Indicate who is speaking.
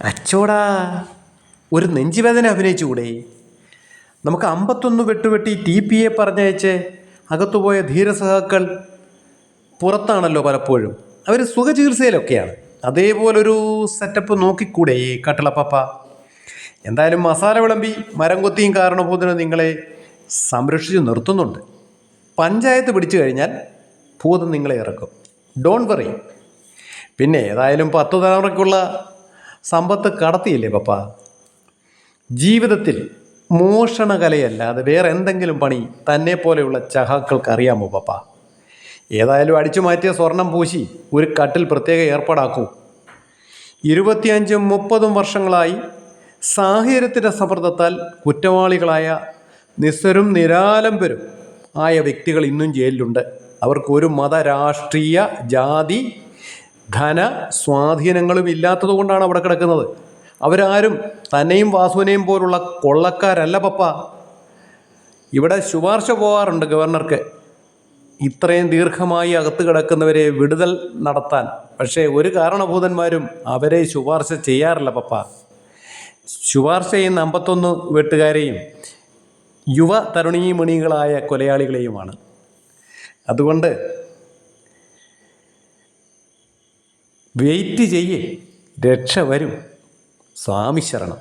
Speaker 1: അച്ചോടാ, ഒരു നെഞ്ചുവേദന അഭിനയിച്ചുകൂടെ? നമുക്ക് 51 വെട്ടുവെട്ടി TPA പറഞ്ഞയച്ച് അകത്തുപോയ ധീരസഹാക്കൾ പുറത്താണല്ലോ പലപ്പോഴും. അവർ സുഖചികിത്സയിലൊക്കെയാണ്. അതേപോലൊരു സെറ്റപ്പ് നോക്കിക്കൂടെ കട്ടിളപ്പപ്പ? എന്തായാലും മസാല വിളമ്പി മരം കൊത്തിയും കാരണഭൂതനും നിങ്ങളെ സംരക്ഷിച്ച് നിർത്തുന്നുണ്ട്. പഞ്ചായത്ത് പിടിച്ചു കഴിഞ്ഞാൽ ഭൂതം നിങ്ങളെ ഇറക്കും. Don't worry. പിന്നെ ഏതായാലും 10 തലമുറയ്ക്കുള്ള സമ്പത്ത് കടത്തിയില്ലേ പപ്പ? ജീവിതത്തിൽ മോഷണകലയല്ലാതെ വേറെ എന്തെങ്കിലും പണി തന്നെ പോലെയുള്ള ചഹാക്കൾക്ക് അറിയാമോ പപ്പ? ഏതായാലും അടിച്ചു മാറ്റിയ സ്വർണം പൂശി ഒരു കട്ടിൽ പ്രത്യേക ഏർപ്പാടാക്കൂ. 25-30 വർഷങ്ങളായി സാഹചര്യത്തിൻ്റെ സമ്മർദ്ദത്താൽ കുറ്റവാളികളായ നിസ്സരും നിരാലംബരും ആയ വ്യക്തികൾ ഇന്നും ജയിലിലുണ്ട്. അവർക്കൊരു മത, രാഷ്ട്രീയ, ജാതി, ധന സ്വാധീനങ്ങളും ഇല്ലാത്തത് കൊണ്ടാണ് അവിടെ കിടക്കുന്നത്. അവരാരും തന്നെയും വാസുവിനെയും പോലുള്ള കൊള്ളക്കാരല്ല പപ്പ. ഇവിടെ ശുപാർശ പോകാറുണ്ട് ഗവർണർക്ക് ഇത്രയും ദീർഘമായി അകത്ത് കിടക്കുന്നവരെ വിടുതൽ നടത്താൻ. പക്ഷേ ഒരു കാരണഭൂതന്മാരും അവരെ ശുപാർശ ചെയ്യാറില്ല പപ്പ. ശുപാർശ ചെയ്യുന്ന 51 വെട്ടുകാരെയും യുവ തരുണീമണികളായ കൊലയാളികളെയുമാണ്. അതുകൊണ്ട് വെയിറ്റ് ചെയ്യേ, രക്ഷ വരും. സ്വാമി ശരണം.